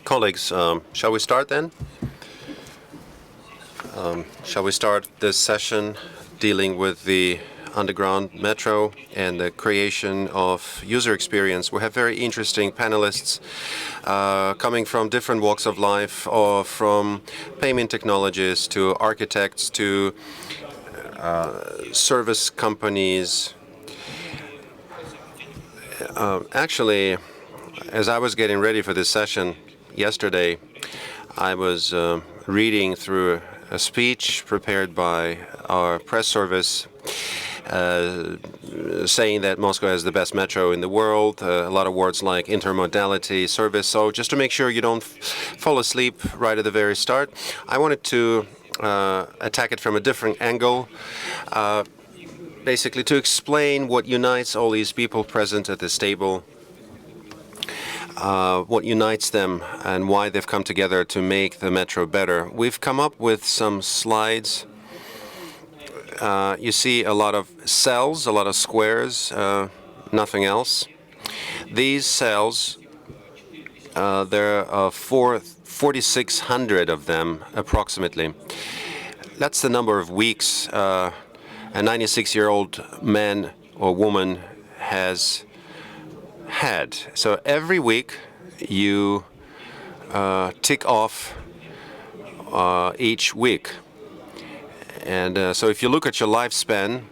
Colleagues, shall we start then? Shall we start this session dealing with the underground metro and the creation of user experience? We have very interesting panelists coming from different walks of life, or from payment technologists to architects to service companies. Actually, as I was getting ready for this session yesterday, I was reading through a speech prepared by our press service saying that Moscow has the best metro in the world, a lot of words like intermodality, service. So just to make sure you don't fall asleep right at the very start, I wanted to attack it from a different angle, basically to explain what unites all these people present at this table, what unites them and why they've come together to make the metro better. We've come up with some slides. You see a lot of cells, a lot of squares, nothing else. These cells, there are 4,600 of them approximately. That's the number of weeks a 96-year-old man or woman has had. So every week you tick off each week. And so if you look at your lifespan,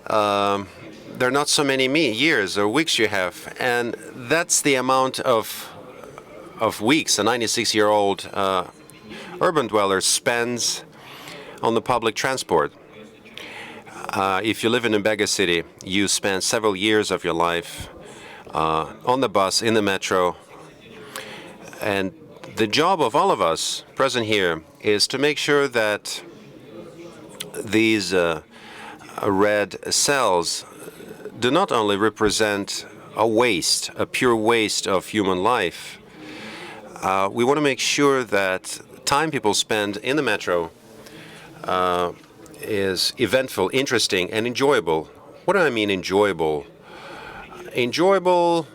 there are not so many years or weeks you have. And that's the amount of weeks a 96-year-old urban dweller spends on the public transport. If you live in a bigger city, you spend several years of your life on the bus, in the metro. And the job of all of us present here is to make sure that these red cells do not only represent a waste, a pure waste of human life. We want to make sure that time people spend in the metro is eventful, interesting, and enjoyable. What do I mean enjoyable? Enjoyable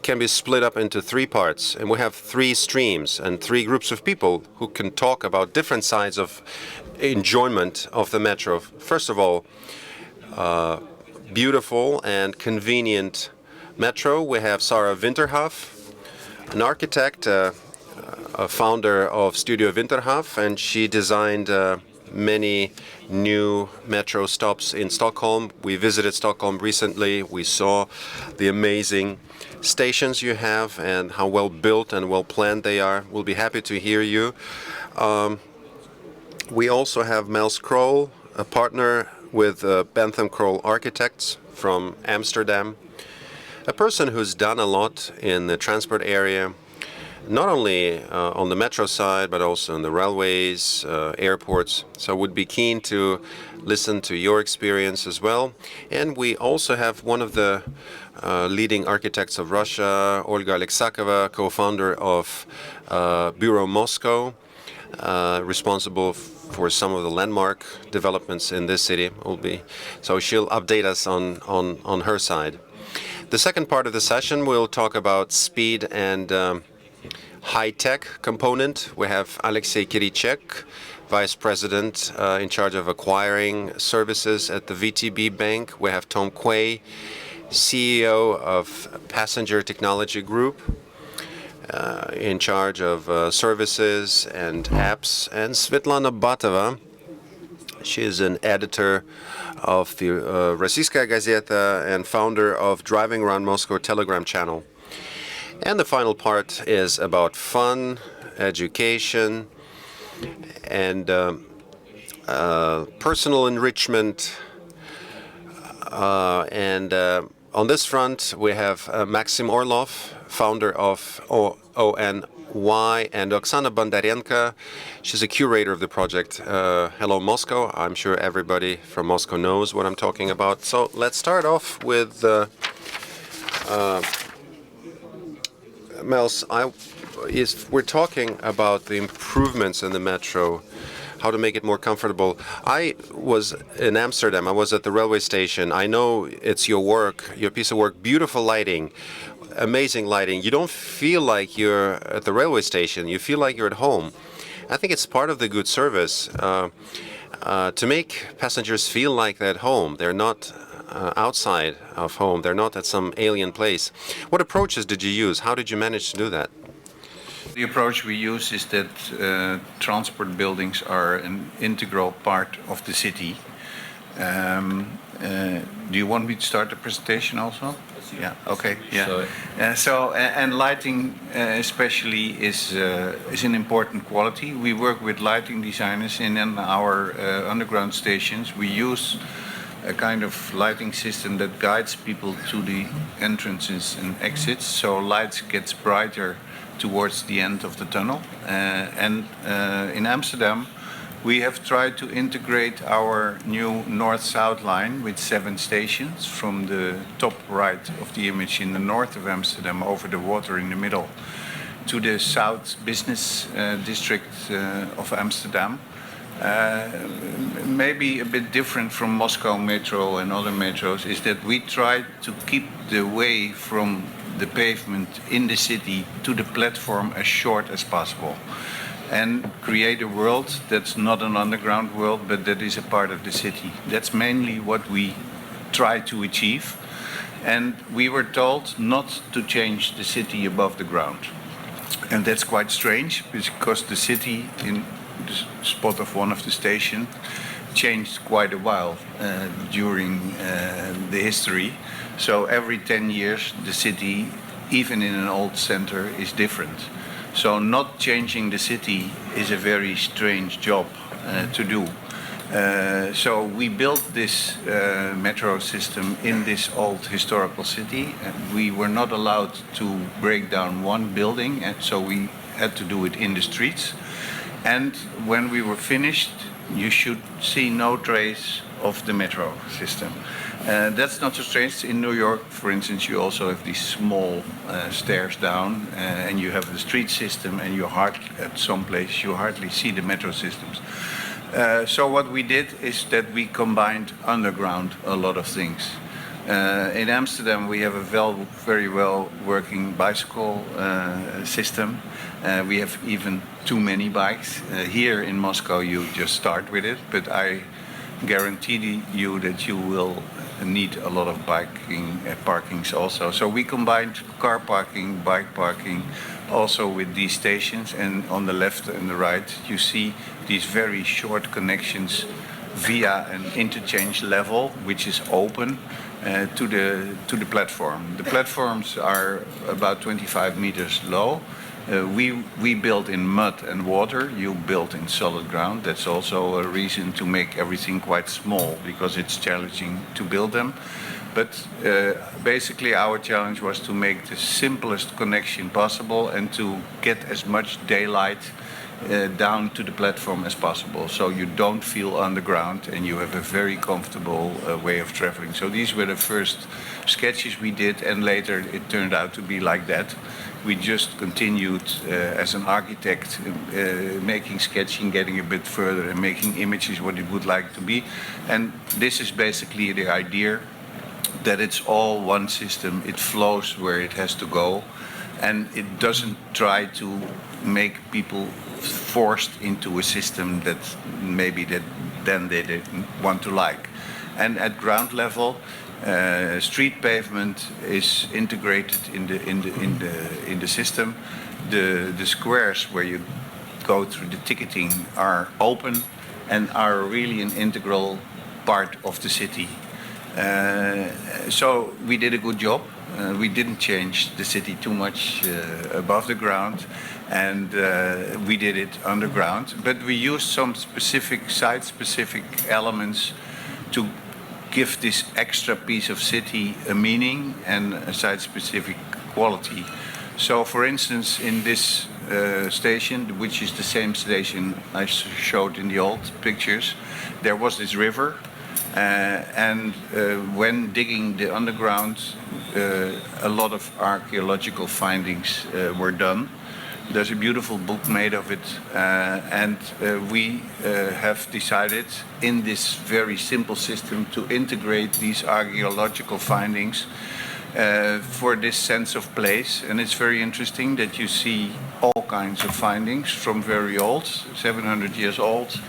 can be split up into three parts, and we have three streams and three groups of people who can talk about different sides of enjoyment of the metro. First of all, beautiful and convenient metro. We have Sarah Winterhoff, an architect, a founder of Studio Winterhoff, and she designed many new metro stops in Stockholm. We visited Stockholm recently. We saw the amazing stations you have and how well built and well planned they are. We'll be happy to hear you. We also have Mel Scroll, a partner with Bentham Kroll Architects from Amsterdam, a person who's done a lot in the transport area, not only on the metro side, but also on the railways, airports. So would be keen to listen to your experience as well. And we also have one of the leading architects of Russia, Olga Alexakova, co-founder of Bureau Moscow, responsible for some of the landmark developments in this city. So she'll update us on her side. The second part of the session, we'll talk about speed and high-tech component. We have Alexei Kirichek, Vice President in charge of acquiring services at the VTB Bank. We have Tom Quay, CEO of Passenger Technology Group, in charge of services and apps. And Svetlana Batova, she is an editor of the Rossiyskaya Gazeta and founder of Driving Around Moscow Telegram channel. And the final part is about fun, education, and personal enrichment. And on this front, we have Maxim Orlov, founder of ONY, and Oksana Bondarenko. She's a curator of the project Hello Moscow. I'm sure everybody from Moscow knows what I'm talking about. So let's start off with Mels. We're talking about the improvements in the metro, how to make it more comfortable. I was in Amsterdam. I was at the railway station. I know it's your work, your piece of work, beautiful lighting. amazing lighting. You don't feel like you're at the railway station. You feel like you're at home. I think it's part of the good service to make passengers feel like they're at home. They're not outside of home. They're not at some alien place. What approaches did you use? How did you manage to do that? The approach we use is that transport buildings are an integral part of the city. Do you want me to start the presentation also? Yeah. Okay. Yeah. And lighting, especially, is an important quality. We work with lighting designers, and in our underground stations, we use a kind of lighting system that guides people to the entrances and exits. So lights gets brighter towards the end of the tunnel. In Amsterdam, we have tried to integrate our new north-south line with 7 stations from the top right of the image in the north of Amsterdam over the water in the middle to the south business district of Amsterdam. Maybe a bit different from Moscow Metro and other metros is that we try to keep the way from the pavement in the city to the platform as short as possible, and create a world that's not an underground world, but that is a part of the city. That's mainly what we try to achieve. And we were told not to change the city above the ground. And that's quite strange, because the city in the spot of one of the stations changed quite a while during the history. So every 10 years, the city, even in an old center, is different. So not changing the city is a very strange job to do. So we built this metro system in this old historical city. We were not allowed to break down one building, and so we had to do it in the streets. And when we were finished, you should see no trace of the metro system. That's not so strange. In New York, for instance, you also have these small stairs down, and you have the street system, and at some place you hardly see the metro systems. So what we did is that we combined underground a lot of things. In Amsterdam, we have a very well working bicycle system. We have even too many bikes. Here in Moscow, you just start with it, but I guarantee you that you will need a lot of parkings also. So we combined car parking, bike parking, also with these stations. And on the left and the right, you see these very short connections via an interchange level, which is open to the platform. The platforms are about 25 meters low. We built in mud and water. You built in solid ground. That's also a reason to make everything quite small, because it's challenging to build them. But basically our challenge was to make the simplest connection possible and to get as much daylight down to the platform as possible, so you don't feel underground and you have a very comfortable way of traveling. So these were the first sketches we did, and later it turned out to be like that. We just continued as an architect, making sketching, getting a bit further and making images what it would like to be. And this is basically the idea, that it's all one system. It flows where it has to go, and it doesn't try to make people forced into a system that maybe then they didn't want to like. And at ground level, street pavement is integrated in the system. The squares where you go through the ticketing are open and are really an integral part of the city. So we did a good job. We didn't change the city too much above the ground, and we did it underground. But we used some specific site-specific elements to give this extra piece of city a meaning and a site-specific quality. So, for instance, in this station, which is the same station I showed in the old pictures, there was this river. And when digging the underground, a lot of archaeological findings were done. There's a beautiful book made of it, and we have decided in this very simple system to integrate these archaeological findings for this sense of place. And it's very interesting that you see all kinds of findings from very old, 700 years old,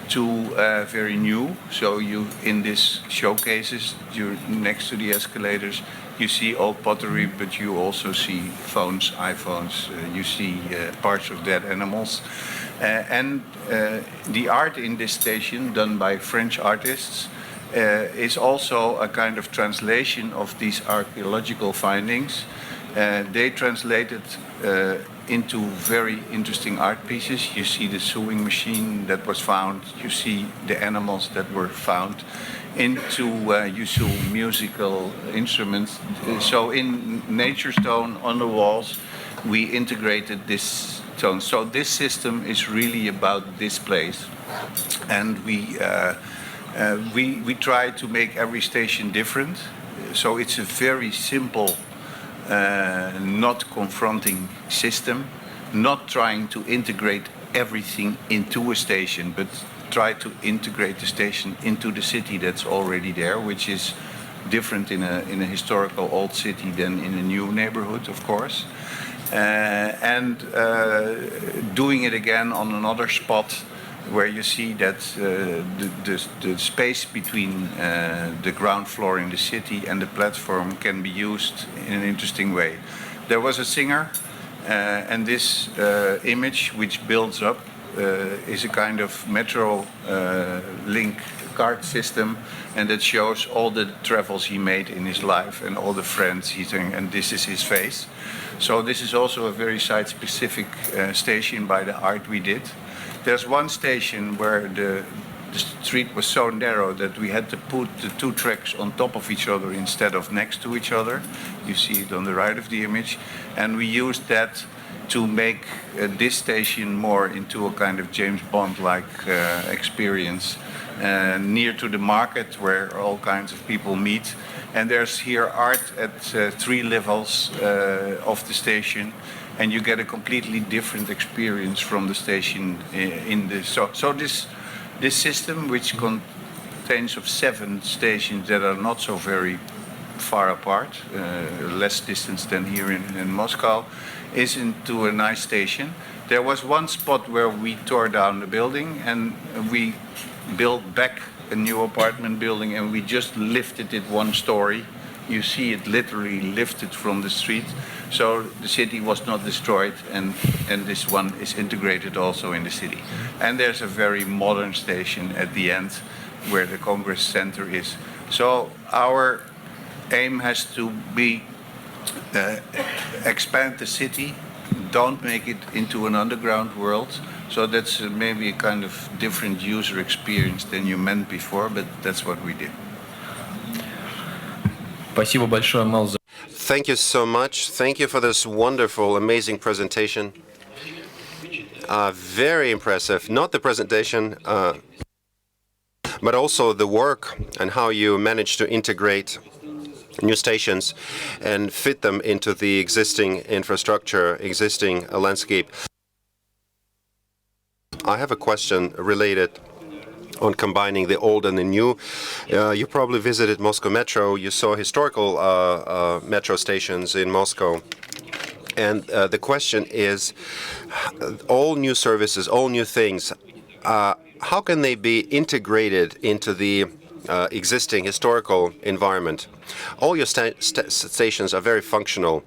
to very new. So you, in these showcases, you're next to the escalators, you see old pottery, but you also see phones, iPhones, you see parts of dead animals. And the art in this station, done by French artists, is also a kind of translation of these archaeological findings. They translated into very interesting art pieces. You see the sewing machine that was found, you see the animals that were found, into you see musical instruments. So in Nature Stone on the walls, we integrated this tone. So this system is really about this place, and we try to make every station different. So it's a very simple, not confronting system, not trying to integrate everything into a station, but try to integrate the station into the city that's already there, which is different in a historical old city than in a new neighborhood, of course. And doing it again on another spot where you see that the space between the ground floor in the city and the platform can be used in an interesting way. There was a singer, and this image, which builds up, is a kind of metro link card system, and it shows all the travels he made in his life and all the friends he's doing, and this is his face. So this is also a very site-specific station by the art we did. There's one station where the street was so narrow that we had to put the two tracks on top of each other instead of next to each other. You see it on the right of the image. And we used that to make this station more into a kind of James Bond-like experience, near to the market where all kinds of people meet. And there's here art at 3 levels of the station, and you get a completely different experience from the station in this. So this system, which contains of 7 stations that are not so very far apart, less distance than here in Moscow, is into a nice station. There was one spot where we tore down the building and we built back a new apartment building, and we just lifted it 1 story. You see it literally lifted from the street. So the city was not destroyed, and this one is integrated also in the city. And there's a very modern station at the end where the Congress Center is. So our aim has to be expand the city, don't make it into an underground world. So that's maybe a kind of different user experience than you meant before, but that's what we did. Спасибо большое, Мел. Thank you so much. Thank you for this wonderful, amazing presentation. Very impressive. Not the presentation, but also the work and how you managed to integrate new stations and fit them into the existing infrastructure, existing landscape. I have a question related on combining the old and the new. You probably visited Moscow Metro. You saw historical metro stations in Moscow. And the question is, all new services, all new things, how can they be integrated into the existing historical environment? All your stations are very functional.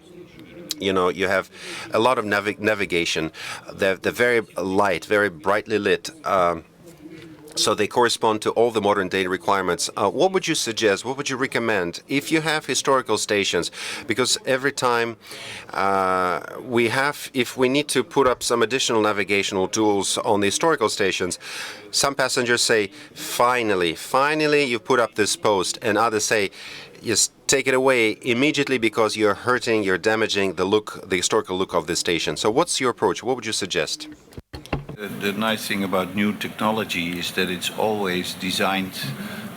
You know, you have a lot of navigation. They're very light, very brightly lit. So they correspond to all the modern day requirements. What would you suggest? What would you recommend if you have historical stations? Because every time if we need to put up some additional navigational tools on the historical stations, some passengers say, finally, you put up this post, and others say, just take it away immediately because you're hurting, you're damaging the historical look of the station. So what's your approach? What would you suggest? The nice thing about new technology is that it's always designed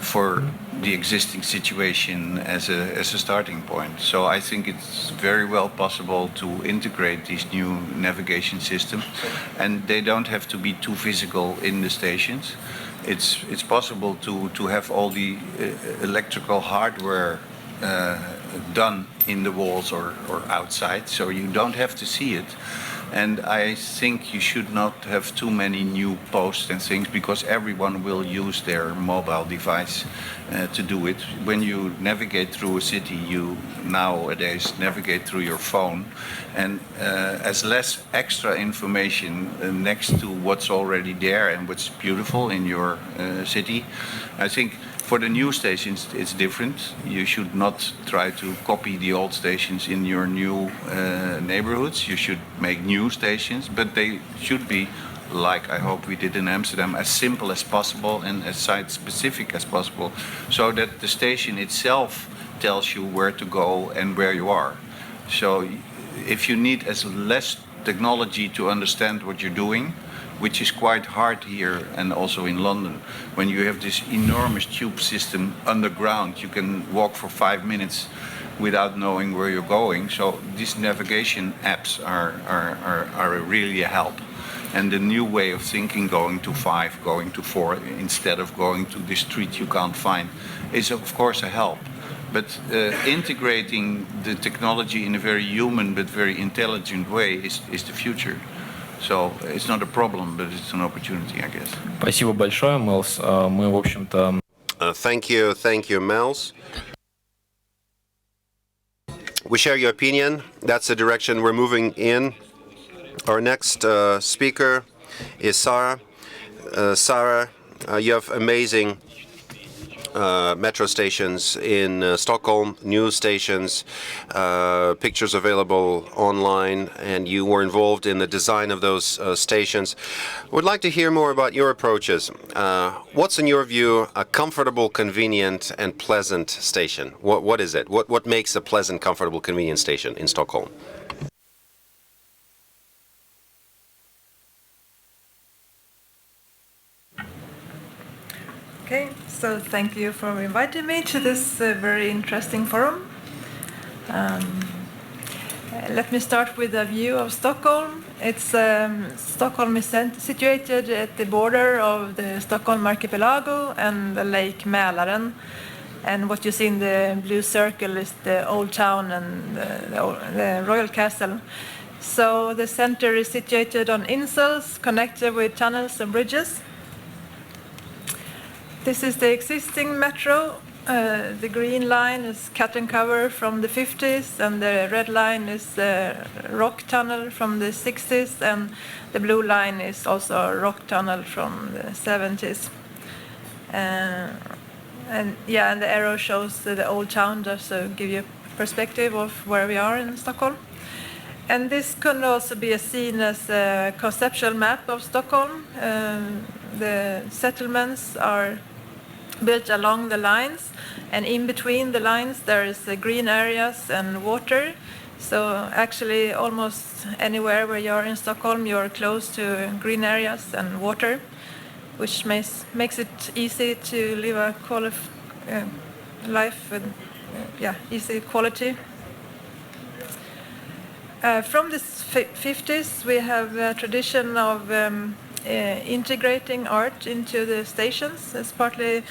for the existing situation as a starting point. So I think it's very well possible to integrate these new navigation systems, and they don't have to be too physical in the stations. It's possible to have all the electrical hardware done in the walls or outside, so you don't have to see it. And I think you should not have too many new posts and things, because everyone will use their mobile device to do it. When you navigate through a city, you nowadays navigate through your phone, and as less extra information next to what's already there and what's beautiful in your city. I think for the new stations, it's different. You should not try to copy the old stations in your new neighborhoods. You should make new stations, but they should be, like I hope we did in Amsterdam, as simple as possible and as site-specific as possible, so that the station itself tells you where to go and where you are. So if you need as less technology to understand what you're doing, which is quite hard here and also in London, when you have this enormous tube system underground, you can walk for 5 minutes without knowing where you're going. So these navigation apps are really a help. And the new way of thinking, going to 5, going to 4, instead of going to the street you can't find, is of course a help. But integrating the technology in a very human but very intelligent way is the future. So it's not a problem, but it's an opportunity, I guess. Спасибо большое, Мэлс. Мы, в общем-то... Thank you, Mels. We share your opinion. That's the direction we're moving in. Our next speaker is Sarah. Sarah, you have amazing metro stations in Stockholm, news stations, pictures available online, and you were involved in the design of those stations. Would like to hear more about your approaches. What's, in your view, a comfortable, convenient, and pleasant station? What is it? What makes a pleasant, comfortable, convenient station in Stockholm? Okay, so thank you for inviting me to this very interesting forum. Let me start with a view of Stockholm. Stockholm is situated at the border of the Stockholm archipelago and the Lake Mälaren. And what you see in the blue circle is the old town and the royal castle. So the center is situated on insels connected with tunnels and bridges. This is the existing metro. The green line is cut and cover from the 50s, and the red line is the rock tunnel from the 60s, and the blue line is also a rock tunnel from the 70s. And the arrow shows the old town, just to give you a perspective of where we are in Stockholm. And this can also be seen as a conceptual map of Stockholm. The settlements are built along the lines, and in between the lines there is green areas and water. So actually almost anywhere where you are in Stockholm, you are close to green areas and water, which makes it easy to live a life with easy quality. From the 50s, we have a tradition of integrating art into the stations. It's partly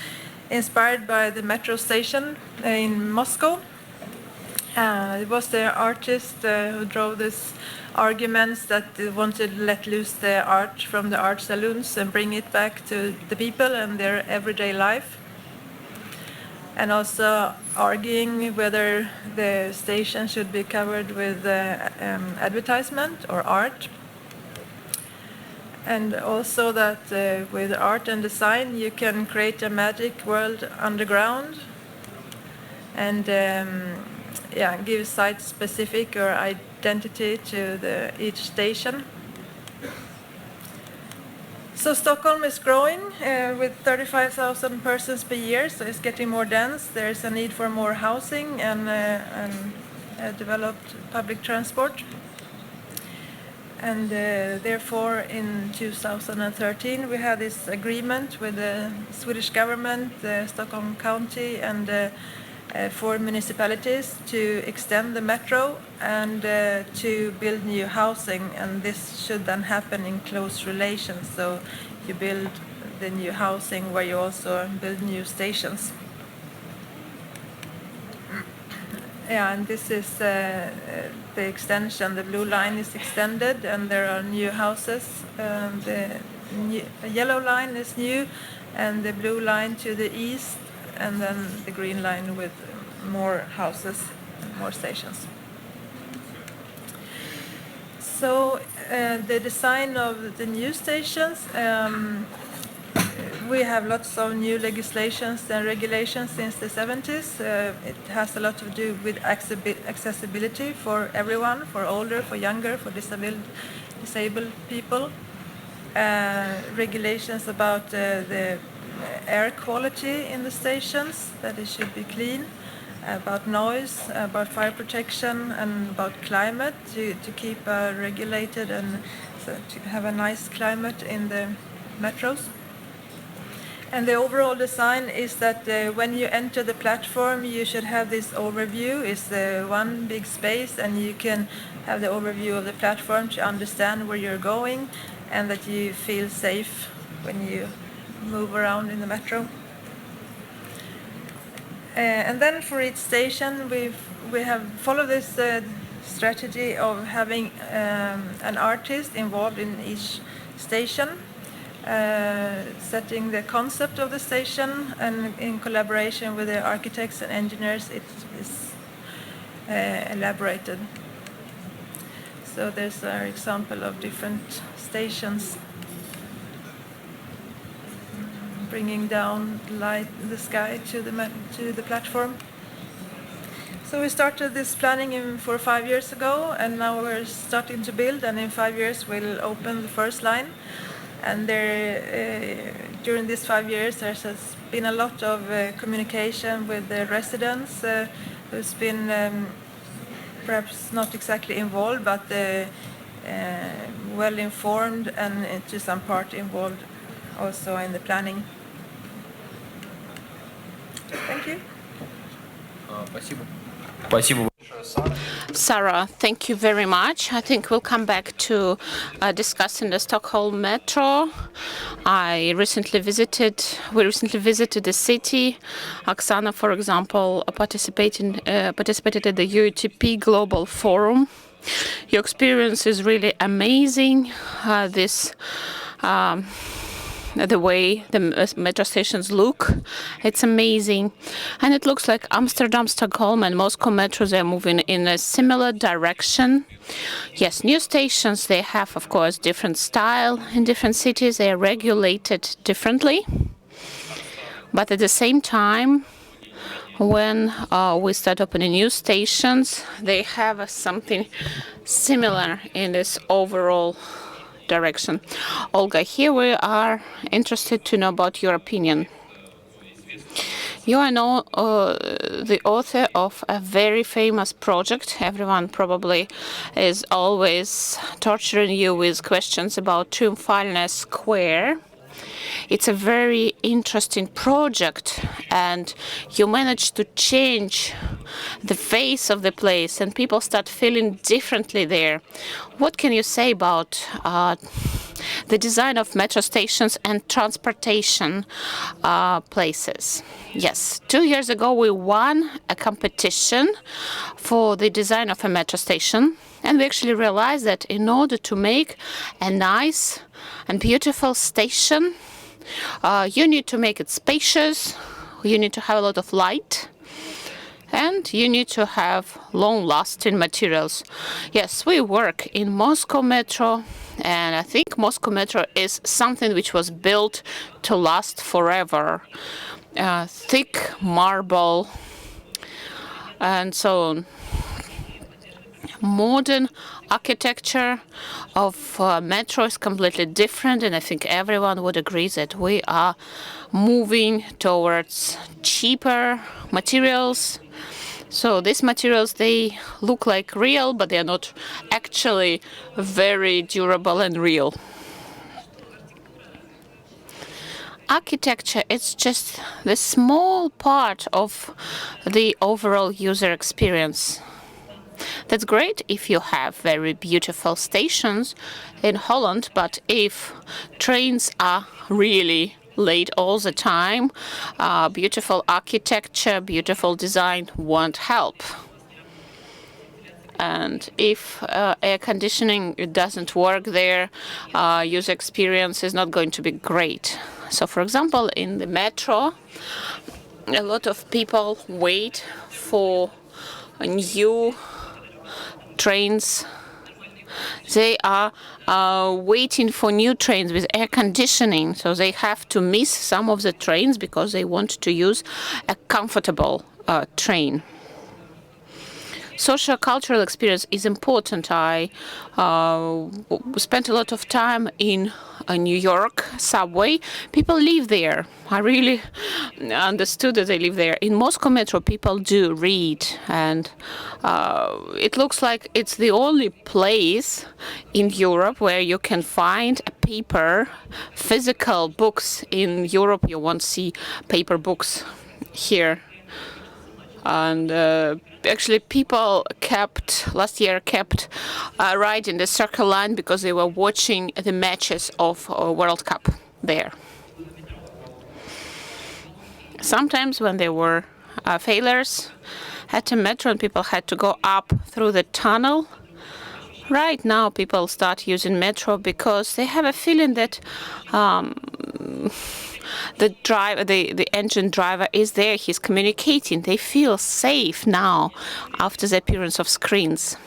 inspired by the metro station in Moscow. It was the artist who drove these arguments that they wanted to let loose the art from the art saloons and bring it back to the people and their everyday life. And also arguing whether the station should be covered with advertisement or art. And also that with art and design you can create a magic world underground and give site-specific or identity to each station. So Stockholm is growing with 35,000 persons per year, so it's getting more dense. There is a need for more housing and developed public transport. And therefore, in 2013, we had this agreement with the Swedish government, the Stockholm County, and 4 municipalities to extend the metro and to build new housing. And this should then happen in close relations. So you build the new housing where you also build new stations. Yeah, and this is the extension. The blue line is extended, and there are new houses. The yellow line is new, and the blue line to the east, and then the green line with more houses and more stations. So the design of the new stations, we have lots of new legislations and regulations since the 70s. It has a lot to do with accessibility for everyone, for older, for younger, for disabled people. Regulations about the air quality in the stations, that it should be clean, about noise, about fire protection, and about climate, to keep regulated and so to have a nice climate in the metros. And the overall design is that when you enter the platform, you should have this overview. It's one big space, and you can have the overview of the platform to understand where you're going, and that you feel safe when you move around in the metro. And then for each station, we have followed this strategy of having an artist involved in each station, setting the concept of the station, and in collaboration with the architects and engineers, it is elaborated. So there's an example of different stations bringing down light in the sky to the platform. So we started this planning for 5 years ago, and now we're starting to build, and in 5 years we'll open the first line. And during these 5 years, there has been a lot of communication with the residents who's been perhaps not exactly involved, but well informed, and to some part involved also in the planning. Thank you. Sarah, thank you very much. I think we'll come back to discussing the Stockholm Metro. We recently visited the city. Oksana, for example, participated at the UTP Global Forum. Your experience is really amazing. The way the metro stations look, it's amazing. And it looks like Amsterdam, Stockholm, and Moscow metros are moving in a similar direction. Yes, new stations, they have, of course, different style in different cities. They are regulated differently. But at the same time, when we start opening new stations, they have something similar in this overall direction. Olga, here we are interested to know about your opinion. You are now the author of a very famous project. Everyone probably is always torturing you with questions about Triumphalne Square. It's a very interesting project, and you managed to change the face of the place, and people start feeling differently there. What can you say about the design of metro stations and transportation places? Yes, 2 years ago we won a competition for the design of a metro station, and we actually realized that in order to make a nice and beautiful station, you need to make it spacious, you need to have a lot of light, and you need to have long-lasting materials. Yes, we work in Moscow Metro, and I think Moscow Metro is something which was built to last forever. Thick marble and so on. Modern architecture of metro is completely different, and I think everyone would agree that we are moving towards cheaper materials. So these materials, they look like real, but they are not actually very durable and real. Architecture is just the small part of the overall user experience. That's great if you have very beautiful stations in Holland, but if trains are really late all the time, beautiful architecture, beautiful design won't help. And if air conditioning doesn't work there, user experience is not going to be great. So, for example, in the metro, a lot of people wait for new trains. They are waiting for new trains with air conditioning, so they have to miss some of the trains because they want to use a comfortable train. Social cultural experience is important. I spent a lot of time in New York subway. People live there. I really understood that they live there. In Moscow metro, people do read, and it looks like it's the only place in Europe where you can find a paper, physical books. In Europe, you won't see paper books here. And actually, people last year kept riding the Circle Line because they were watching the matches of World Cup there. Sometimes when there were failures at the metro and people had to go up through the tunnel, right now people start using metro because they have a feeling that the engine driver is there, he's communicating. They feel safe now after the appearance of screens.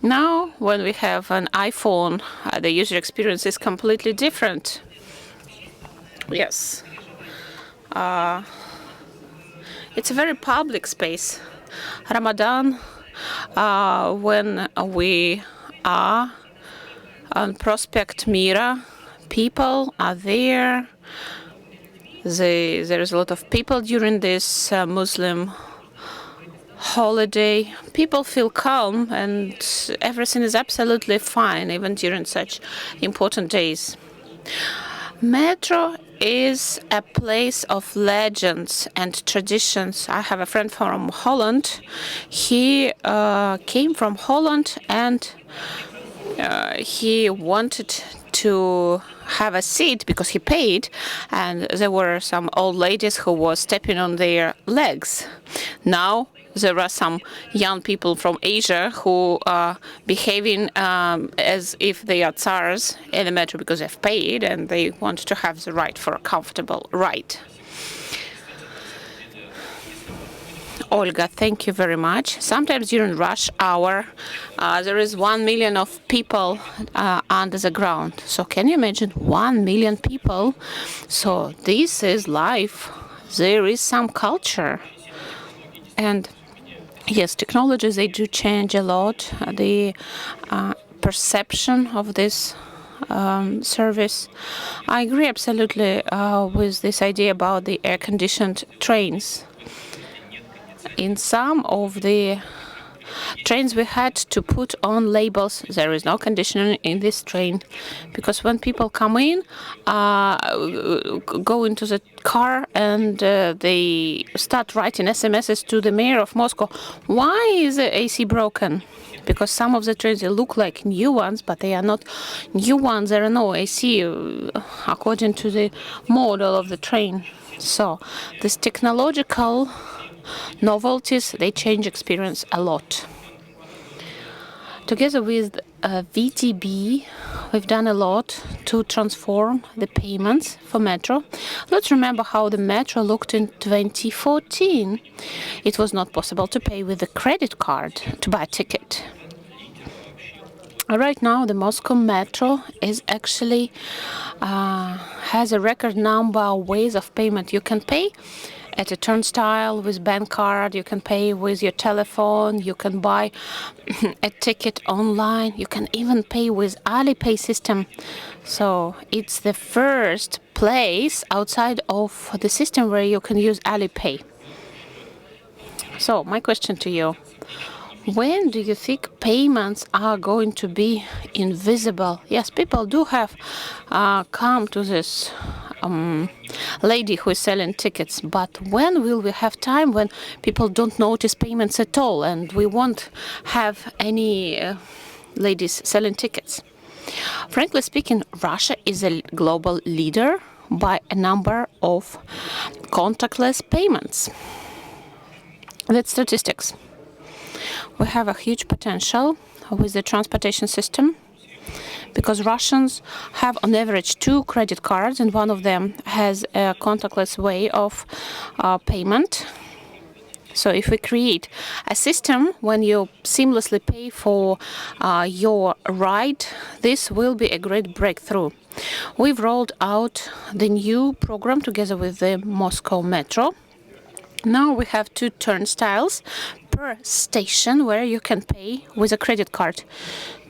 Now, when we have an iPhone, the user experience is completely different. Yes. It's a very public space. Ramadan, when we are on Prospect Mira, people are there. There is a lot of people during this Muslim holiday. People feel calm and everything is absolutely fine, even during such important days. Metro is a place of legends and traditions. I have a friend from Holland. He came from Holland and he wanted to have a seat because he paid, and there were some old ladies who were stepping on their legs. Now there are some young people from Asia who are behaving as if they are tsars in the metro because they've paid and they want to have the right for a comfortable ride. Olga, thank you very much. Sometimes during rush hour, there is 1 million of people under the ground. So can you imagine 1 million people? So this is life. There is some culture. And yes, technologies, they do change a lot. The perception of this service. I agree absolutely with this idea about the air-conditioned trains. In some of the trains we had to put on labels, there is no conditioning in this train, because when people come in, go into the car and they start writing SMSs to the mayor of Moscow. Why is the AC broken? Because some of the trains, they look like new ones, but they are not new ones. There are no AC according to the model of the train. So this technological novelties, they change experience a lot. Together with VTB, we've done a lot to transform the payments for metro. Let's remember how the metro looked in 2014. It was not possible to pay with a credit card to buy a ticket. Right now, the Moscow metro is actually has a record number of ways of payment. You can pay at a turnstile with bank card, you can pay with your telephone, you can buy a ticket online, you can even pay with Alipay system. So it's the first place outside of the system where you can use Alipay. So my question to you, when do you think payments are going to be invisible? Yes, people do have come to this lady who is selling tickets, but when will we have time when people don't notice payments at all and we won't have any ladies selling tickets? Frankly speaking, Russia is a global leader by a number of contactless payments. That's statistics. We have a huge potential with the transportation system, because Russians have on average 2 credit cards, and one of them has a contactless way of payment. So if we create a system when you seamlessly pay for your ride, this will be a great breakthrough. We've rolled out the new program together with the Moscow Metro. Now we have 2 turnstiles per station where you can pay with a credit card.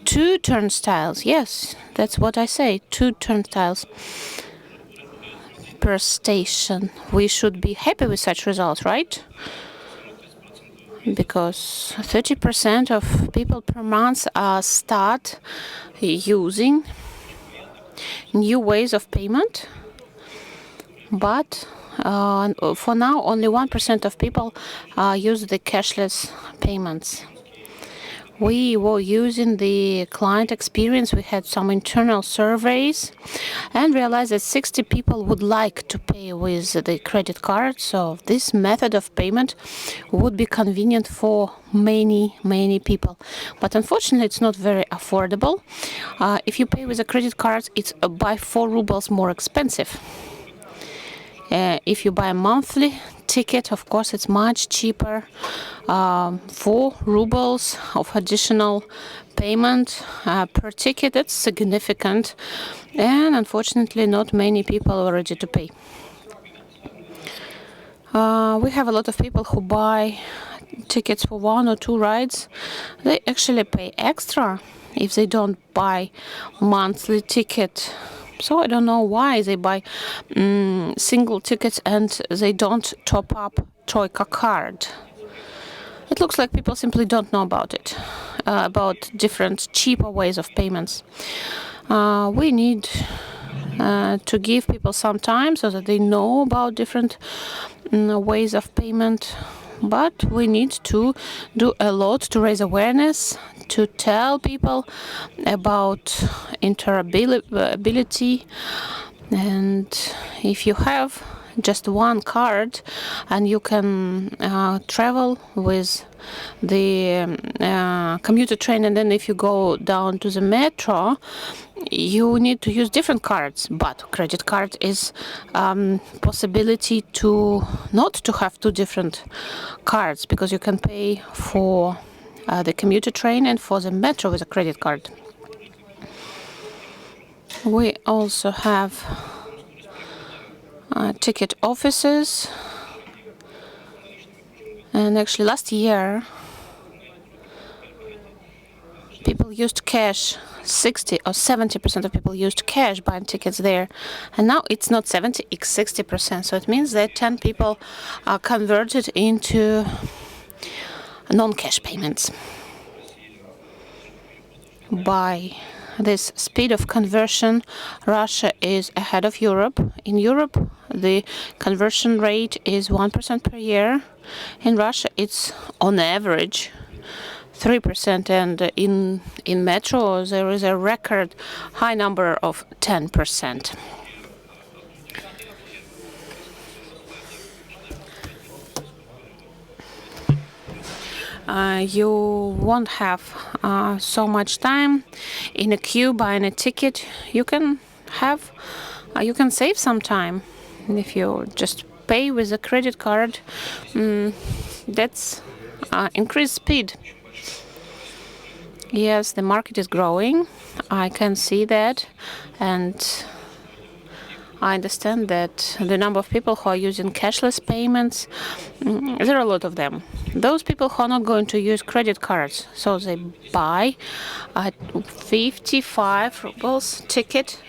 2 turnstiles, yes, that's what I say, 2 turnstiles per station. We should be happy with such results, right? Because 30% of people per month start using new ways of payment, but for now only 1% of people use the cashless payments. We were using the client experience. We had some internal surveys and realized that 60 people would like to pay with the credit card. So this method of payment would be convenient for many people. But unfortunately, it's not very affordable. If you pay with a credit card, it's by 4 rubles more expensive. If you buy a monthly ticket, of course, it's much cheaper. 4 rubles of additional payment per ticket, that's significant. And unfortunately, not many people are ready to pay. We have a lot of people who buy tickets for 1 or 2 rides. They actually pay extra if they don't buy monthly ticket. So I don't know why they buy single tickets and they don't top up Troika card. It looks like people simply don't know about it, about different cheaper ways of payments. We need to give people some time so that they know about different ways of payment. But we need to do a lot to raise awareness, to tell people about interoperability. And if you have just 1 card and you can travel with the commuter train, and then if you go down to the metro, you need to use different cards. But credit card is possibility to not to have 2 different cards, because you can pay for the commuter train and for the metro with a credit card. We also have ticket offices, and actually last year people used cash. 60 or 70% of people used cash buying tickets there, and now it's not 70, it's 60%. So it means that 10 people are converted into non-cash payments. By this speed of conversion, Russia is ahead of Europe. In Europe, the conversion rate is 1% per year. In Russia, it's on average 3%, and in metro there is a record high number of 10%. You won't have so much time in a queue buying a ticket. You can save some time if you just pay with a credit card. That's increased speed. Yes, the market is growing. I can see that, and I understand that the number of people who are using cashless payments, there are a lot of them. Those people who are not going to use credit cards, so they buy a 55 rubles ticket,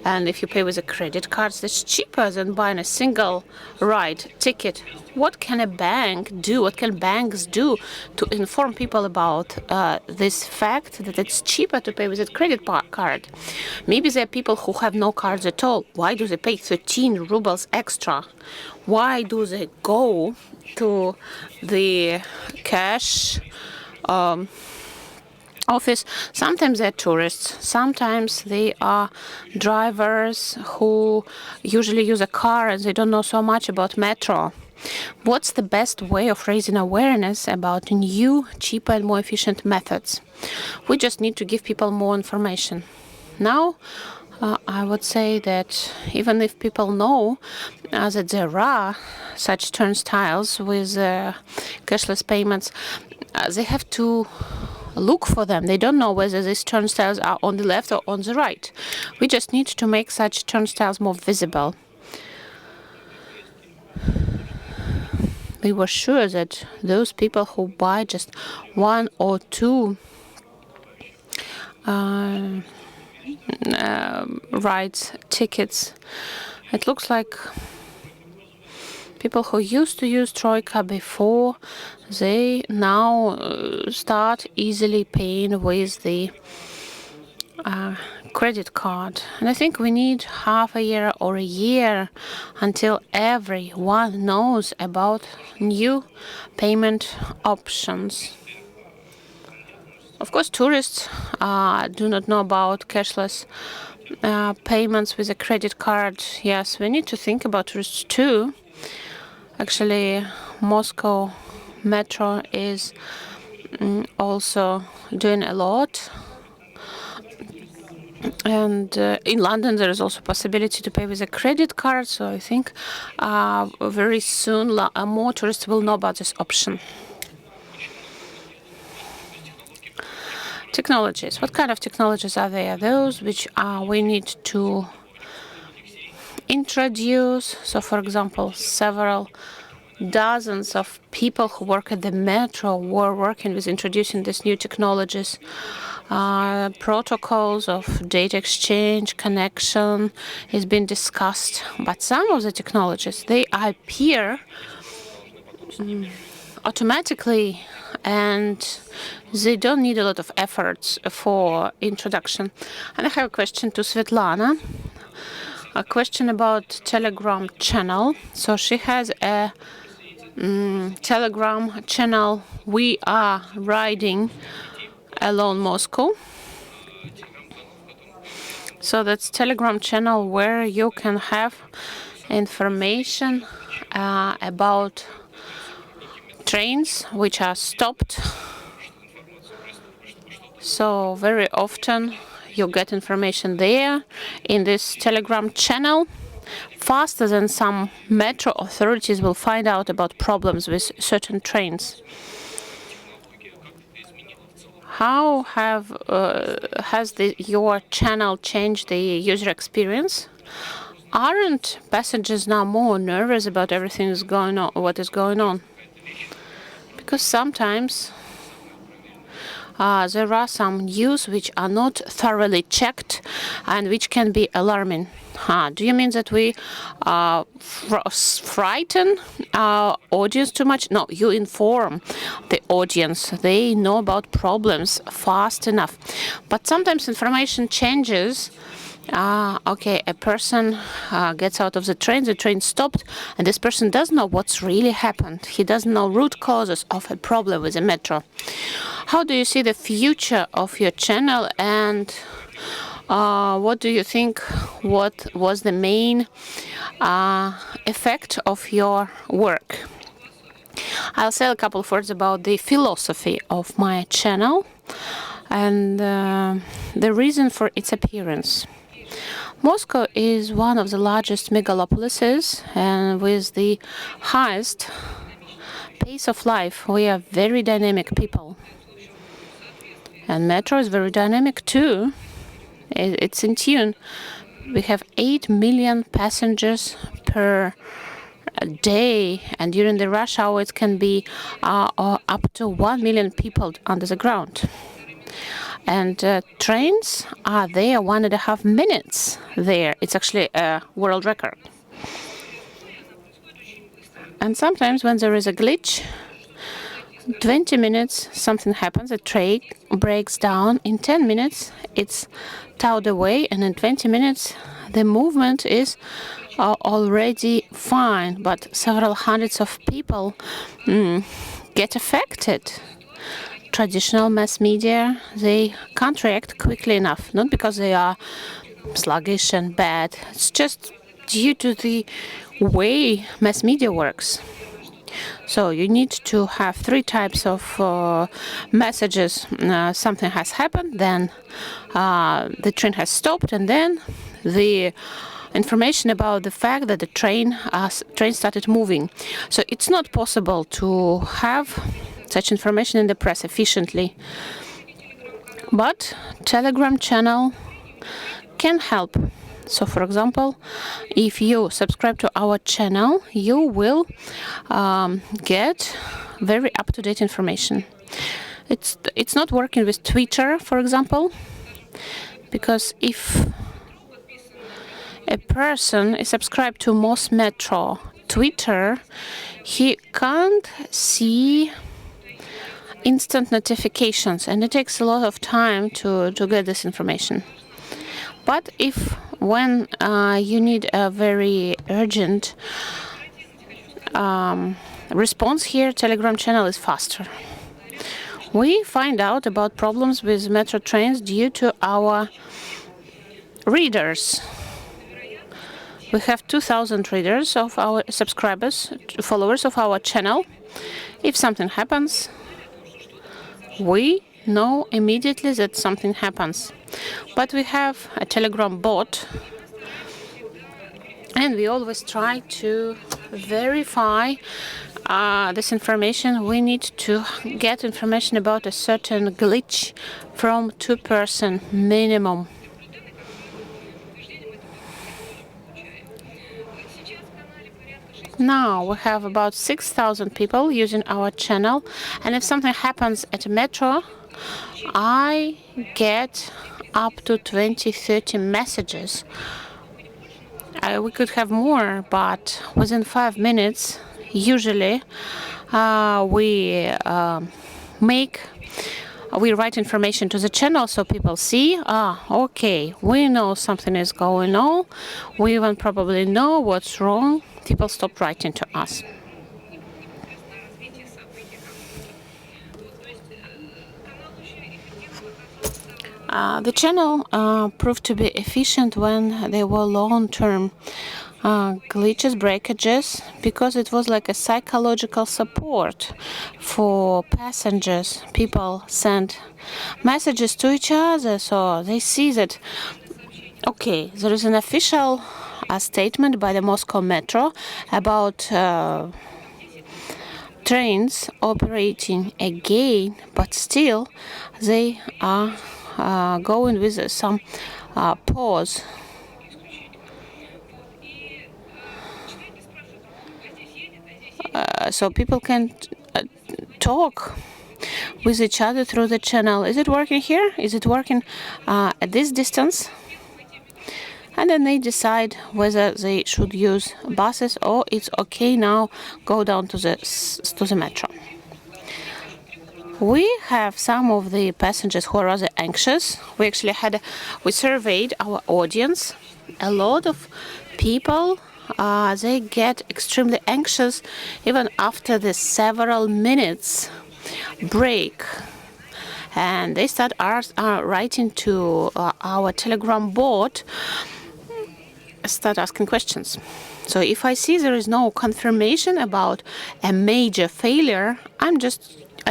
and if you pay with a credit card, that's cheaper than buying a single ride ticket. What can a bank do? What can banks do to inform people about this fact that it's cheaper to pay with a credit card? Maybe there are people who have no cards at all. Why do they pay 13 rubles extra? Why do they go to the cash office? Sometimes they're tourists, sometimes they are drivers who usually use a car and they don't know so much about metro. What's the best way of raising awareness about new, cheaper and more efficient methods? We just need to give people more information. Now, I would say that even if people know that there are such turnstiles with cashless payments, they have to look for them. They don't know whether these turnstiles are on the left or on the right. We just need to make such turnstiles more visible. We were sure that those people who buy just one or two rides, tickets, it looks like people who used to use Troika before, they now start easily paying with the credit card. And I think we need half a year or a year until everyone knows about new payment options. Of course, tourists do not know about cashless payments with a credit card. Yes, we need to think about tourists too. Actually, Moscow Metro is also doing a lot. And in London, there is also possibility to pay with a credit card. So I think very soon more tourists will know about this option. Technologies. What kind of technologies are there? Those which we need to introduce. So, for example, several dozens of people who work at the metro were working with introducing these new technologies. Protocols of data exchange, connection is being discussed. But some of the technologies, they appear automatically, and they don't need a lot of efforts for introduction. And I have a question to Svetlana. A question about Telegram channel. So she has a Telegram channel, We Are Riding Alone Moscow. So that's Telegram channel where you can have information about trains which are stopped. So very often you get information there in this Telegram channel faster than some metro authorities will find out about problems with certain trains. How has your channel changed the user experience? Aren't passengers now more nervous about everything is going on, what is going on? Because sometimes there are some news which are not thoroughly checked and which can be alarming. Do you mean that we frighten our audience too much? No, you inform the audience. They know about problems fast enough. But sometimes information changes. Okay, a person gets out of the train stopped, and this person doesn't know what's really happened. He doesn't know root causes of a problem with the metro. How do you see the future of your channel, and what do you think what was the main effect of your work? I'll say a couple of words about the philosophy of my channel and the reason for its appearance. Moscow is one of the largest megalopolises, and with the highest pace of life, we are very dynamic people. And metro is very dynamic too. It's in tune. We have 8 million passengers per day, and during the rush hour it can be up to 1 million people under the ground. And trains are there 1.5 minutes there. It's actually a world record. And sometimes when there is a glitch, 20 minutes, something happens, a train breaks down. In 10 minutes, it's towed away, and in 20 minutes, the movement is already fine. But several hundreds of people get affected. Traditional mass media, they can't react quickly enough, not because they are sluggish and bad. It's just due to the way mass media works. So you need to have 3 types of messages. Something has happened, then the train has stopped, and then the information about the fact that the train started moving. So it's not possible to have such information in the press efficiently. But Telegram channel can help. So, for example, if you subscribe to our channel, you will get very up-to-date information. It's not working with Twitter, for example, because if a person is subscribed to MOS Metro Twitter, he can't see instant notifications, and it takes a lot of time to get this information. But if when you need a very urgent response here, Telegram channel is faster. We find out about problems with metro trains due to our readers. We have 2,000 readers of our subscribers, followers of our channel. If something happens, we know immediately that something happens. But we have a Telegram bot, and we always try to verify this information. We need to get information about a certain glitch from 2 persons minimum. Now we have about 6,000 people using our channel, and if something happens at a metro, I get up to 20-30 messages. We could have more, but within 5 minutes, usually, we write information to the channel so people see, okay, we know something is going on. We even probably know what's wrong. People stop writing to us. The channel proved to be efficient when there were long-term glitches, breakages, because it was like a psychological support for passengers. People sent messages to each other, so they see that, okay, there is an official statement by the Moscow Metro about trains operating again, but still they are going with some pause. So people can talk with each other through the channel. Is it working here? Is it working at this distance? And then they decide whether they should use buses or it's okay now, go down to the metro. We have some of the passengers who are rather anxious. We actually we surveyed our audience. A lot of people, they get extremely anxious even after the several minutes break. And they start writing to our Telegram bot, start asking questions. So if I see there is no confirmation about a major failure, I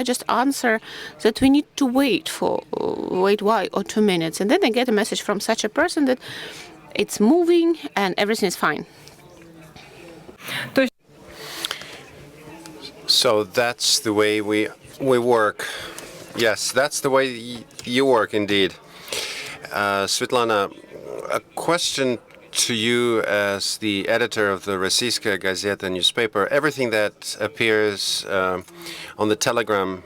just answer that we need to wait 1 or 2 minutes. And then I get a message from such a person that it's moving and everything is fine. So that's the way we work. Yes, that's the way you work indeed. Svetlana, a question to you as the editor of the Rossiyskaya Gazeta newspaper. Everything that appears on the Telegram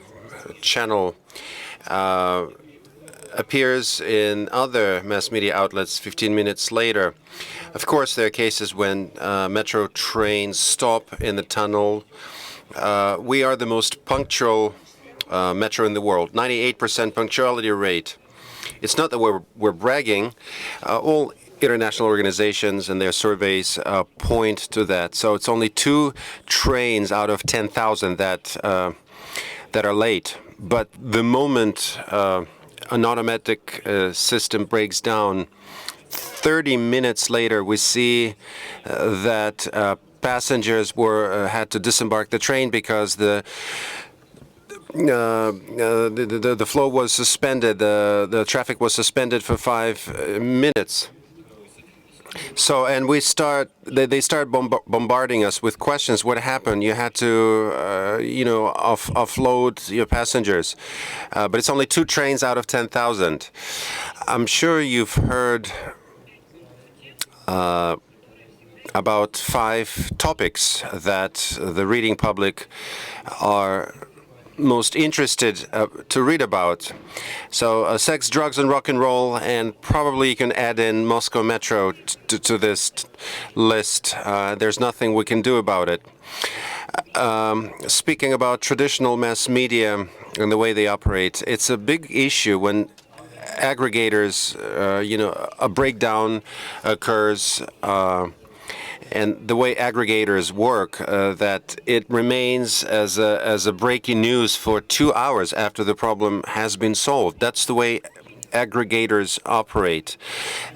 channel appears in other mass media outlets 15 minutes later. Of course, there are cases when metro trains stop in the tunnel. We are the most punctual metro in the world, 98% punctuality rate. It's not that we're bragging. All international organizations and their surveys point to that. So it's only 2 trains out of 10,000 that are late. But the moment an automatic system breaks down, 30 minutes later, we see that passengers had to disembark the train because the flow was suspended. The traffic was suspended for 5 minutes. So, and they start bombarding us with questions. What happened? You had to, offload your passengers. But it's only 2 trains out of 10,000. I'm sure you've heard about 5 topics that the reading public are most interested to read about. So sex, drugs, and rock and roll, and probably you can add in Moscow Metro to this list. There's nothing we can do about it. Speaking about traditional mass media and the way they operate, it's a big issue when aggregators, a breakdown occurs, and the way aggregators work, that it remains as a breaking news for 2 hours after the problem has been solved. That's the way aggregators operate.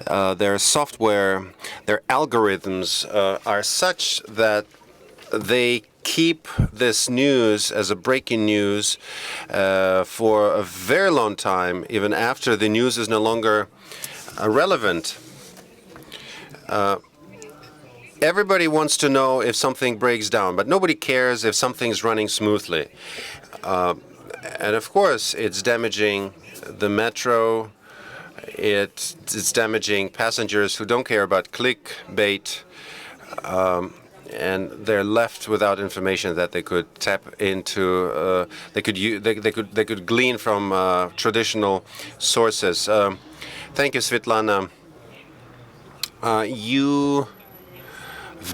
Their software, their algorithms are such that they keep this news as a breaking news for a very long time, even after the news is no longer relevant. Everybody wants to know if something breaks down, but nobody cares if something's running smoothly. And of course, it's damaging the metro. It's damaging passengers who don't care about clickbait, and they're left without information that they could tap into. They could glean from traditional sources. Thank you, Svetlana. You've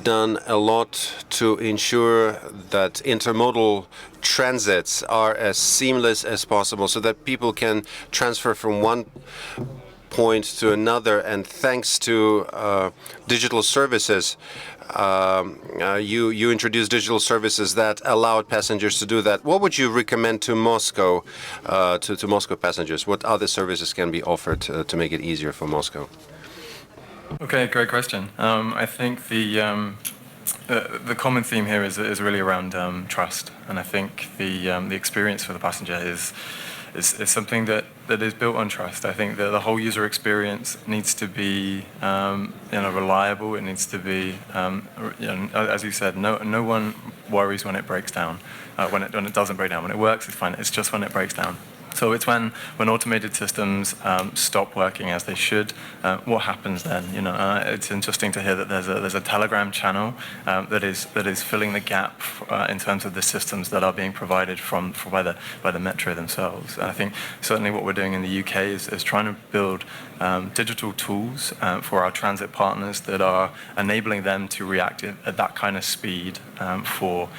done a lot to ensure that intermodal transits are as seamless as possible so that people can transfer from one point to another. And thanks to digital services, you introduced digital services that allowed passengers to do that. What would you recommend to Moscow, to Moscow passengers? What other services can be offered to make it easier for Moscow? Okay, great question. I think the common theme here is really around trust, and I think the experience for the passenger is something that is built on trust. I think that the whole user experience needs to be reliable. It needs to be as you said, no one worries when it breaks down, when it doesn't break down. When it works, it's fine. It's just when it breaks down. So it's when automated systems stop working as they should. What happens then? It's interesting to hear that there's a Telegram channel that is filling the gap in terms of the systems that are being provided by the metro themselves. And I think certainly what we're doing in the UK is trying to build digital tools for our transit partners that are enabling them to react at that kind of speed for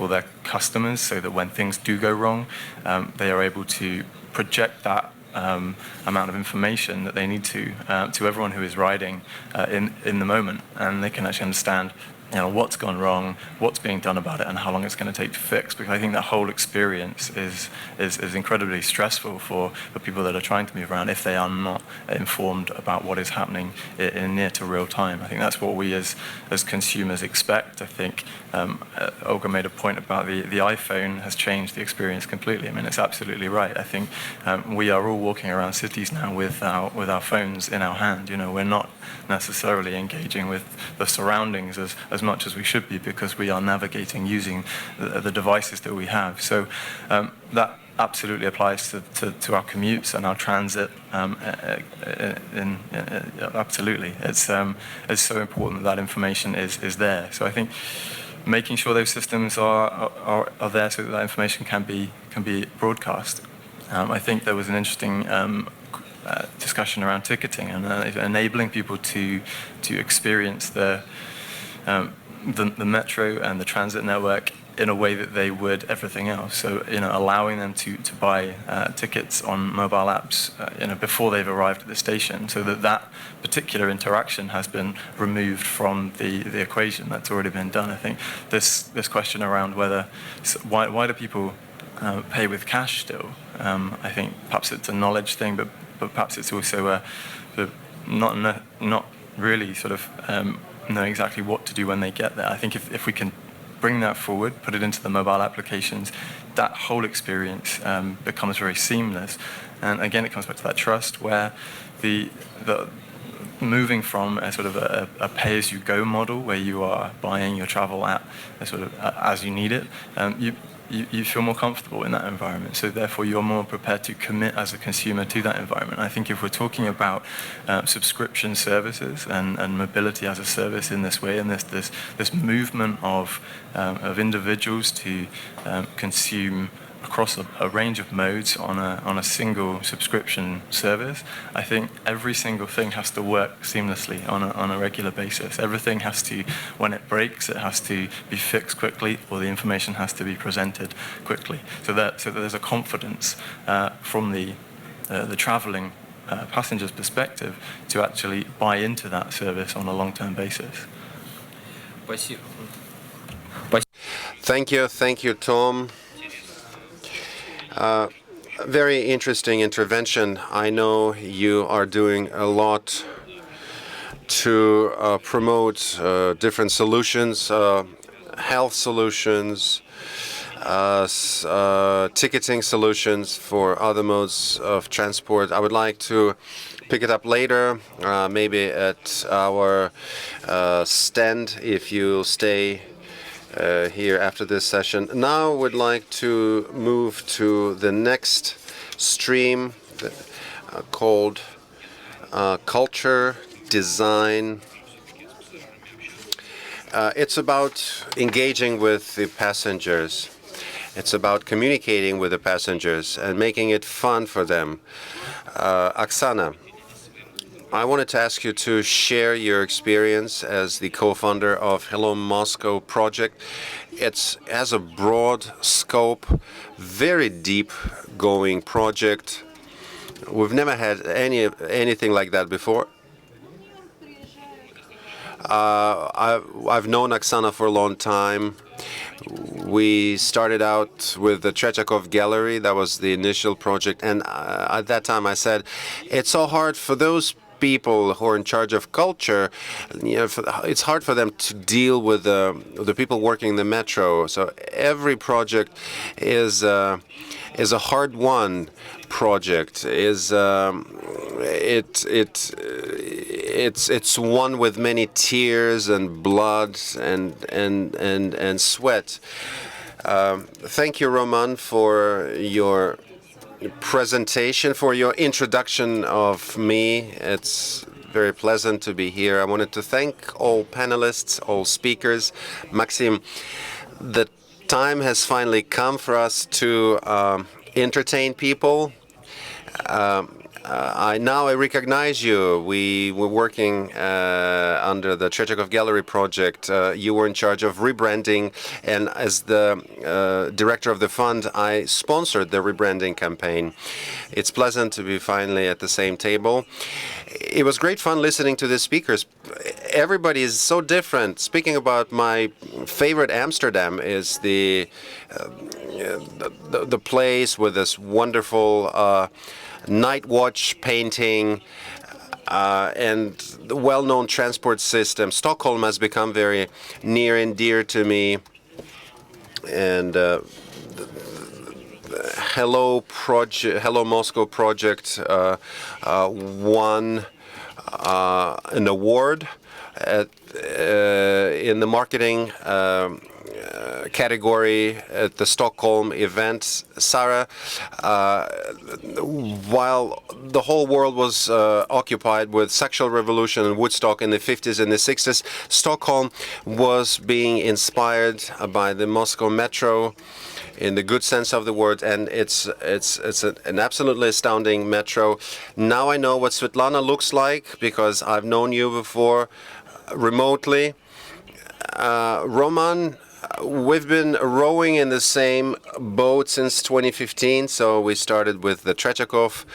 their customers, so that when things do go wrong, they are able to project that amount of information that they need to everyone who is riding in the moment, and they can actually understand what's gone wrong, what's being done about it, and how long it's going to take to fix. Because I think that whole experience is incredibly stressful for people that are trying to move around if they are not informed about what is happening in near to real time. I think that's what we as consumers expect. I think Olga made a point about the iPhone has changed the experience completely. I mean, it's absolutely right. I think we are all walking around cities now with our phones in our hand. We're not necessarily engaging with the surroundings as much as we should be, because we are navigating using the devices that we have. So that absolutely applies to our commutes and our transit. Absolutely, it's so important that information is there. So I think making sure those systems are there so that information can be broadcast. I think there was an interesting discussion around ticketing and enabling people to experience the metro and the transit network in a way that they would everything else. So allowing them to buy tickets on mobile apps before they've arrived at the station, so that particular interaction has been removed from the equation that's already been done. I think this question around why do people pay with cash still? I think perhaps it's a knowledge thing, but perhaps it's also not really sort of know exactly what to do when they get there. I think if we can bring that forward, put it into the mobile applications, that whole experience becomes very seamless. And again, it comes back to that trust where the moving from a sort of a pay-as-you-go model where you are buying your travel at a sort of as you need it, you feel more comfortable in that environment. So therefore, you're more prepared to commit as a consumer to that environment. I think if we're talking about subscription services and mobility as a service in this way, and this movement of individuals to consume across a range of modes on a single subscription service, I think every single thing has to work seamlessly on a regular basis. Everything has to, when it breaks, it has to be fixed quickly, or the information has to be presented quickly. So that there's a confidence from the traveling passenger's perspective to actually buy into that service on a long-term basis. Thank you, Tom. Very interesting intervention. I know you are doing a lot to promote different solutions, health solutions, ticketing solutions for other modes of transport. I would like to pick it up later, maybe at our stand, if you stay here after this session. Now I would like to move to the next stream called culture, design. It's about engaging with the passengers. It's about communicating with the passengers and making it fun for them. Oksana, I wanted to ask you to share your experience as the co-founder of Hello Moscow project. It has a broad scope, very deep-going project. We've never had anything like that before. I've known Oksana for a long time. We started out with the Tretyakov Gallery. That was the initial project. And at that time I said, it's so hard for those people who are in charge of culture, it's hard for them to deal with the people working in the metro. So every project is a hard-won project. It's one with many tears and blood and sweat. Thank you, Roman, for your presentation, for your introduction of me. It's very pleasant to be here. I wanted to thank all panelists, all speakers. Maxim, the time has finally come for us to entertain people. I recognize you. We were working under the Tretyakov Gallery project. You were in charge of rebranding, and as the director of the fund, I sponsored the rebranding campaign. It's pleasant to be finally at the same table. It was great fun listening to the speakers. Everybody is so different. Speaking about my favorite Amsterdam is the place with this wonderful night watch painting and the well-known transport system. Stockholm has become very near and dear to me, and Hello Moscow project won an award in the marketing category at the Stockholm event. Sarah, while the whole world was occupied with sexual revolution and Woodstock in the 50s and the 60s, Stockholm was being inspired by the Moscow metro in the good sense of the word, and it's an absolutely astounding metro. Now I know what Svetlana looks like because I've known you before remotely. Roman, we've been rowing in the same boat since 2015. So we started with the Tretyakov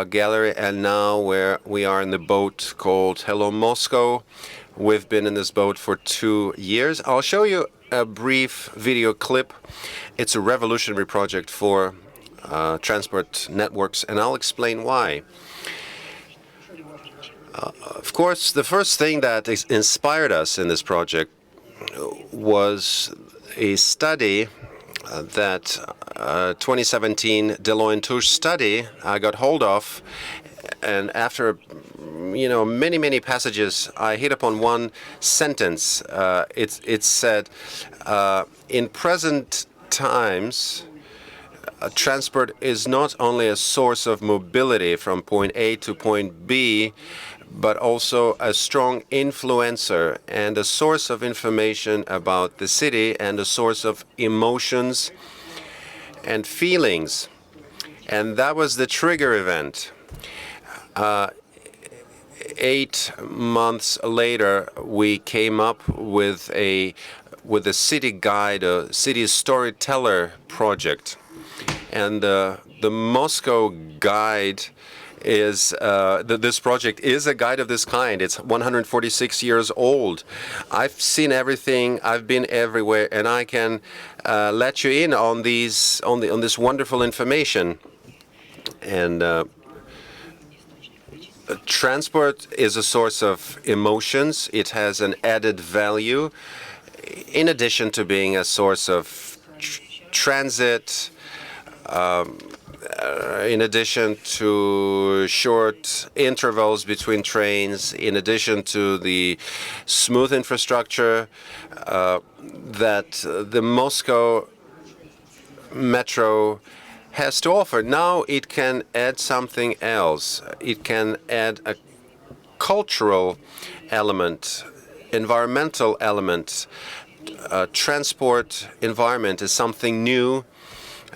Gallery, and now we are in the boat called Hello Moscow. We've been in this boat for 2 years. I'll show you a brief video clip. It's a revolutionary project for transport networks, and I'll explain why. Of course, the first thing that inspired us in this project was a study that 2017 Deloitte & Touche study I got hold of, and after many passages, I hit upon one sentence. It said, in present times, transport is not only a source of mobility from point A to point B, but also a strong influencer and a source of information about the city and a source of emotions and feelings. And that was the trigger event. 8 months later, we came up with a city guide, a city storyteller project. And the Moscow guide is this project is a guide of this kind. It's 146 years old. I've seen everything. I've been everywhere, and I can let you in on this wonderful information. And transport is a source of emotions. It has an added value, in addition to being a source of transit. In addition to short intervals between trains, in addition to the smooth infrastructure that the Moscow metro has to offer. Now it can add something else. It can add a cultural element, environmental element. Transport environment is something new.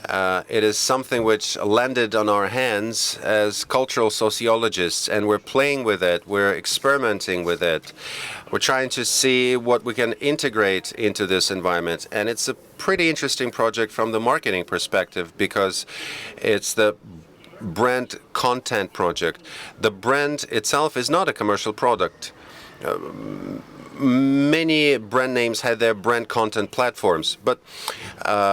It is something which landed on our hands as cultural sociologists, and we're playing with it, we're experimenting with it. We're trying to see what we can integrate into this environment. And it's a pretty interesting project from the marketing perspective, because it's the brand content project. The brand itself is not a commercial product. Many brand names had their brand content platforms, but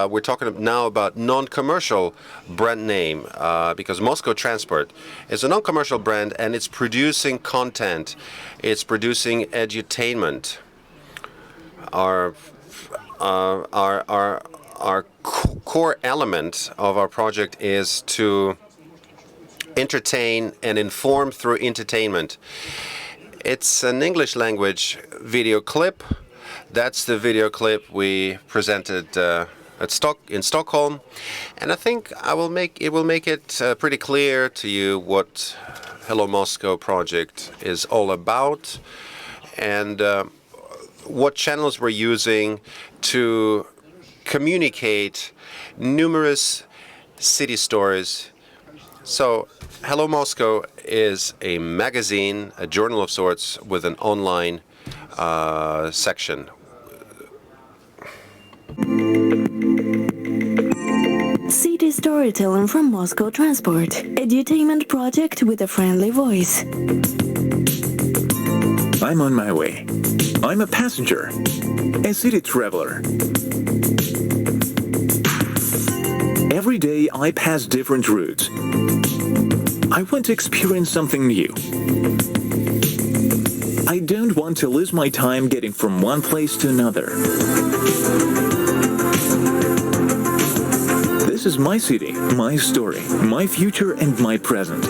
we're talking now about non-commercial brand name, because Moscow Transport is a non-commercial brand, and it's producing content, it's producing edutainment. Our core element of our project is to entertain and inform through entertainment. It's an English language video clip. That's the video clip we presented in Stockholm, and I think it will make it pretty clear to you what Hello Moscow project is all about, and what channels we're using to communicate numerous city stories. So Hello Moscow is a magazine, a journal of sorts, with an online section. City storytelling from Moscow Transport, edutainment project with a friendly voice. I'm on my way. I'm a passenger, a city traveler. Every day I pass different routes. I want to experience something new. I don't want to lose my time getting from one place to another. This is my city, my story, my future and my present.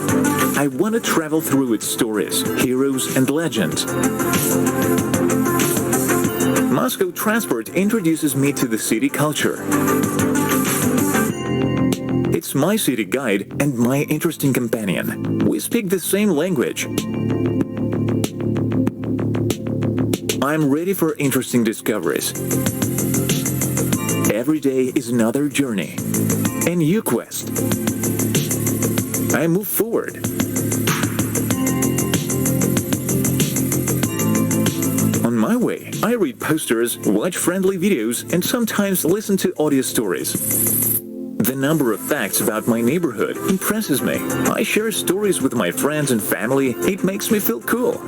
I want to travel through its stories, heroes and legends. Moscow Transport introduces me to the city culture. It's my city guide and my interesting companion. We speak the same language. I'm ready for interesting discoveries. Every day is another journey, a new quest. I move forward. On my way, I read posters, watch friendly videos, and sometimes listen to audio stories. The number of facts about my neighborhood impresses me. I share stories with my friends and family. It makes me feel cool.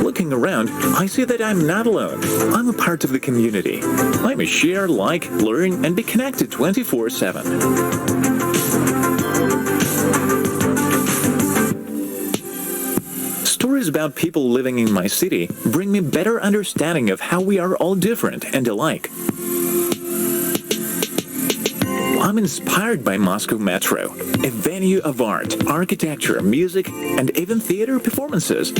Looking around, I see that I'm not alone. I'm a part of the community. I may share, like, learn, and be connected 24/7. Stories about people living in my city bring me better understanding of how we are all different and alike. I'm inspired by Moscow Metro, a venue of art, architecture, music, and even theater performances.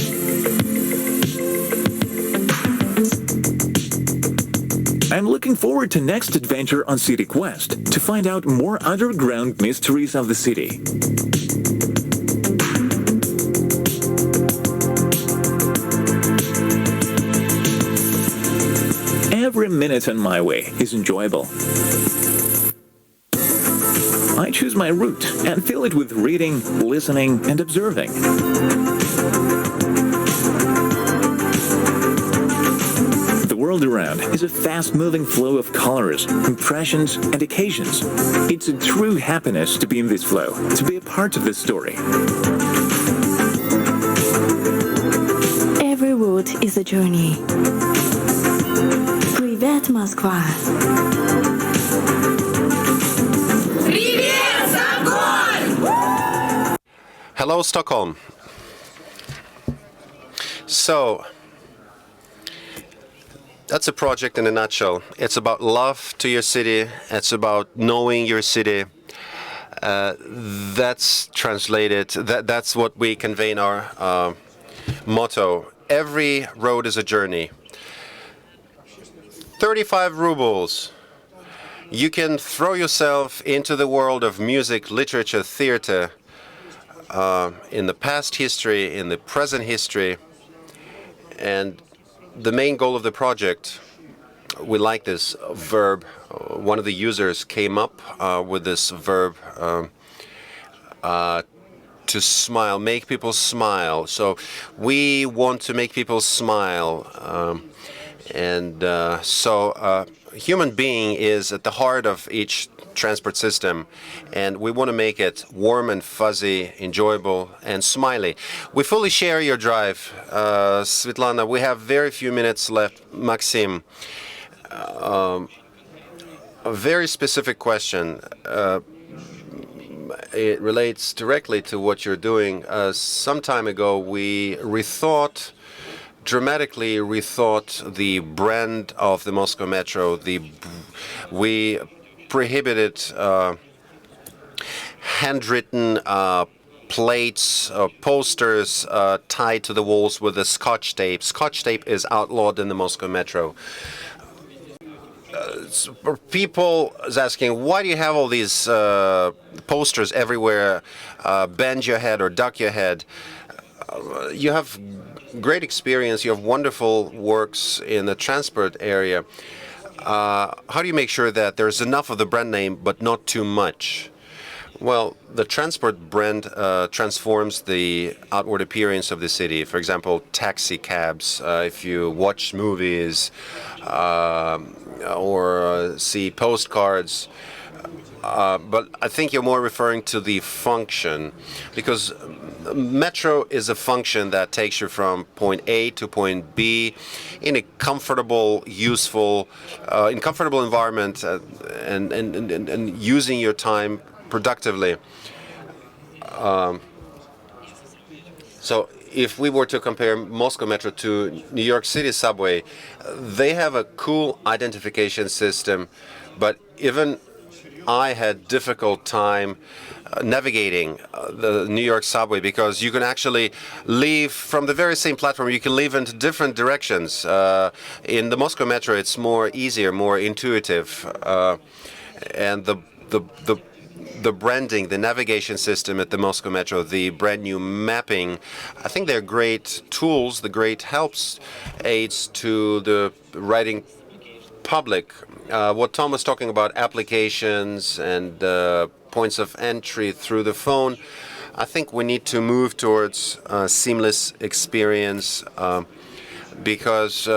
I'm looking forward to next adventure on City Quest to find out more underground mysteries of the city. Every minute on my way is enjoyable. I choose my route and fill it with reading, listening, and observing. The world around is a fast-moving flow of colors, impressions, and occasions. It's a true happiness to be in this flow, to be a part of this story. Every route is a journey. Привет, Москва! Hello, Stockholm. So, that's a project in a nutshell. It's about love to your city. It's about knowing your city. That's translated. That's what we convey in our motto. Every road is a journey. 35 rubles. You can throw yourself into the world of music, literature, theater, in the past history, in the present history. And the main goal of the project, we like this verb. One of the users came up with this verb to smile, make people smile. So we want to make people smile. So human being is at the heart of each transport system, and we want to make it warm and fuzzy, enjoyable and smiley. We fully share your drive. Svetlana, we have very few minutes left. Maxim, a very specific question. It relates directly to what you're doing. Some time ago, we dramatically rethought the brand of the Moscow Metro. We prohibited handwritten plates, posters tied to the walls with a Scotch tape. Scotch tape is outlawed in the Moscow Metro. People is asking, why do you have all these posters everywhere? Bend your head or duck your head. You have great experience. You have wonderful works in the transport area. How do you make sure that there's enough of the brand name but not too much? Well, the transport brand transforms the outward appearance of the city. For example, taxi cabs, if you watch movies or see postcards. But I think you're more referring to the function, because metro is a function that takes you from point A to point B in a comfortable, useful, in comfortable environment, and using your time productively. So if we were to compare Moscow Metro to New York City subway, they have a cool identification system, but even I had difficult time navigating the New York subway, because you can actually leave from the very same platform. You can leave into different directions. In the Moscow Metro, it's more easier, more intuitive, and the branding, the navigation system at the Moscow Metro, the brand new mapping, I think they're great tools, the great helps, aids to the riding public. What Tom was talking about, applications and points of entry through the phone, I think we need to move towards seamless experience, because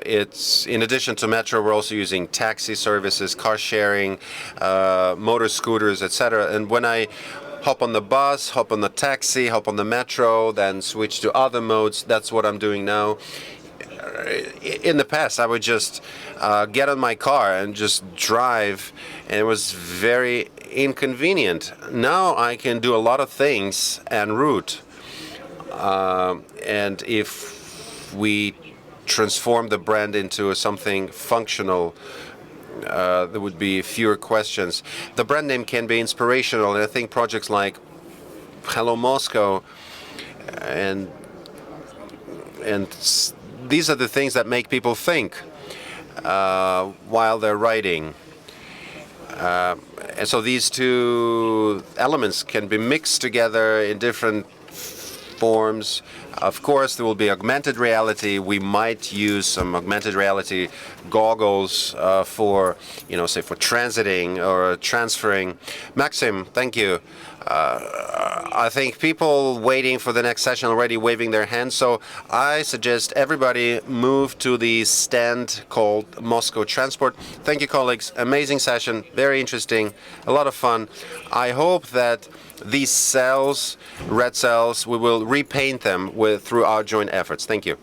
it's, in addition to metro, we're also using taxi services, car sharing, motor scooters, etc. And when I hop on the bus, hop on the taxi, hop on the metro, then switch to other modes, that's what I'm doing now. In the past, I would just get on my car and just drive, and it was very inconvenient. Now I can do a lot of things en route. And if we transform the brand into something functional, there would be fewer questions. The brand name can be inspirational, and I think projects like Hello Moscow and these are the things that make people think while they're writing. And so these two elements can be mixed together in different forms. Of course, there will be augmented reality. We might use some augmented reality goggles for, say, for transiting or transferring. Maxim, thank you. I think people waiting for the next session already waving their hands, so I suggest everybody move to the stand called Moscow Transport. Thank you, colleagues. Amazing session, very interesting, a lot of fun. I hope that these cells, red cells, we will repaint them through our joint efforts. Thank you.